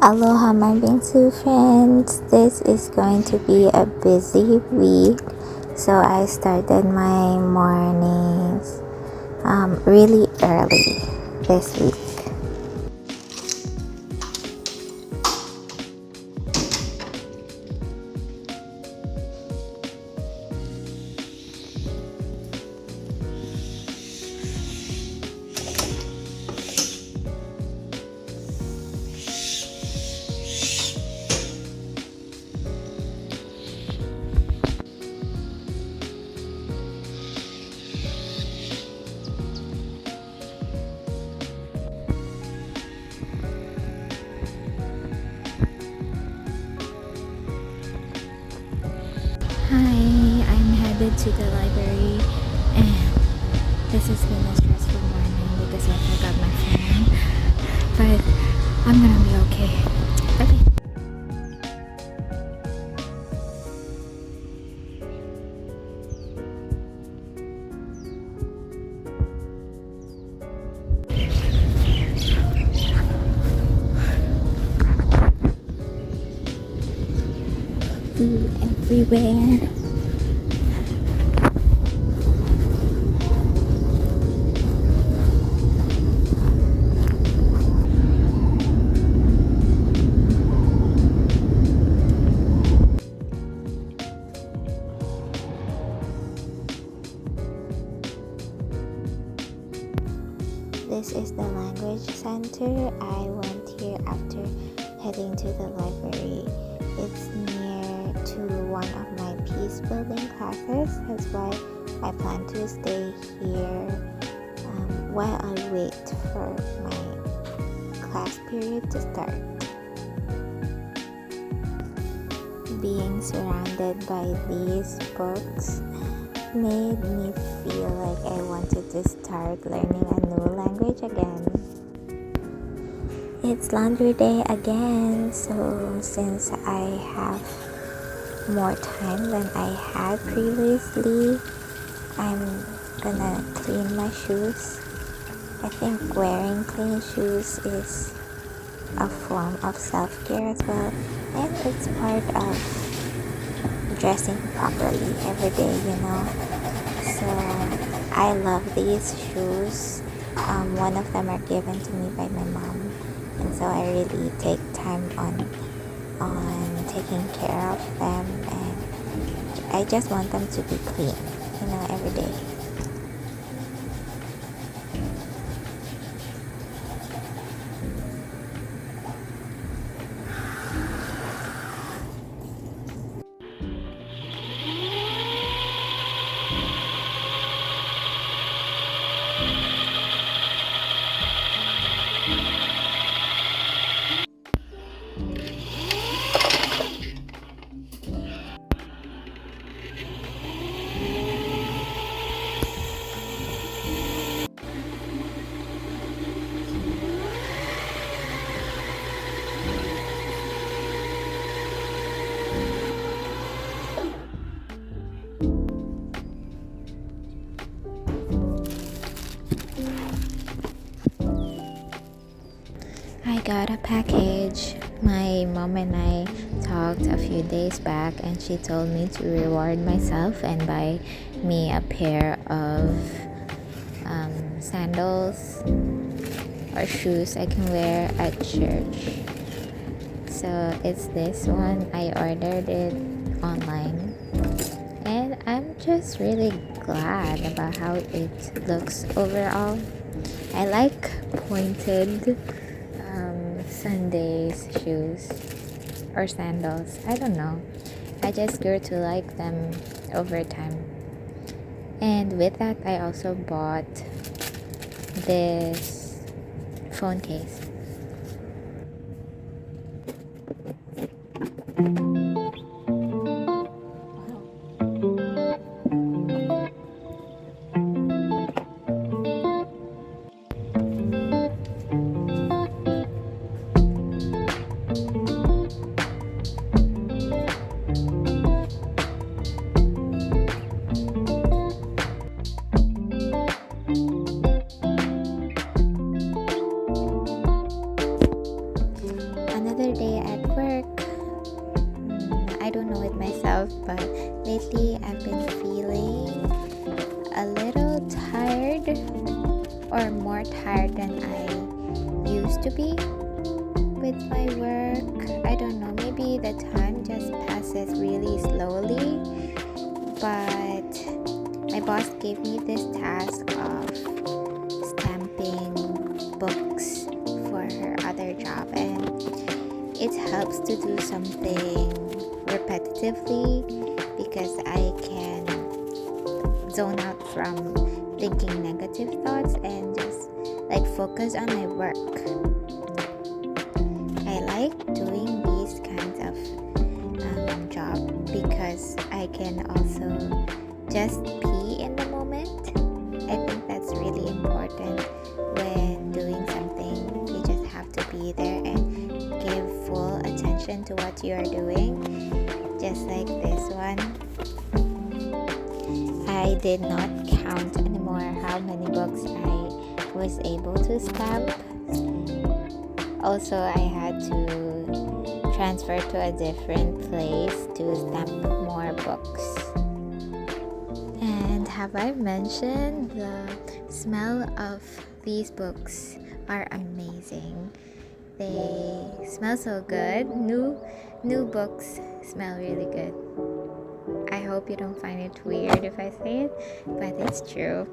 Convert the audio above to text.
Aloha, my Bingsu friends. This is going to be a busy week, so I started my mornings really early this week. Hi, I'm headed to the library, and this has been a stressful morning because I forgot my phone, but I'm gonna be okay. Okay. Food everywhere. This is the language center. I went here after heading to the library. It's near to one of my peace building classes. That's why I plan to stay here while I wait for my class period to start. Being surrounded by these books made me feel like I wanted to start learning a new language again. It's laundry day again, so since I have more time than I had previously, I'm gonna clean my shoes. I think wearing clean shoes is a form of self-care as well, and it's part of dressing properly every day, So I love these shoes. One of them are given to me by my mom, and so I really take time on taking care of them, and I just want them to be clean, every day. I got a package. My mom and I talked a few days back, and she told me to reward myself and buy me a pair of sandals or shoes I can wear at church. So it's this one. I ordered it online, and I'm just really glad about how it looks overall. I like pointed Sundays shoes or sandals. I don't know. I just grew to like them over time. And with that, I also bought this phone case. but lately I've been feeling a little tired, or more tired than I used to be with my work. I don't know, maybe the time just passes really slowly, but my boss gave me this task of stamping books for her other job, and it helps to do something repetitively because I can zone out from thinking negative thoughts and just like focus on my work. I like doing these kinds of job because I can also just be in the moment. I think that's really important when doing something. You just have to be there and give full attention to what you are doing. Just like this one, I did not count anymore how many books I was able to stamp. Also, I had to transfer to a different place to stamp more books. And have I mentioned the smell of these books are amazing. They smell so good. New books smell really good. I hope you don't find it weird if I say it, but it's true.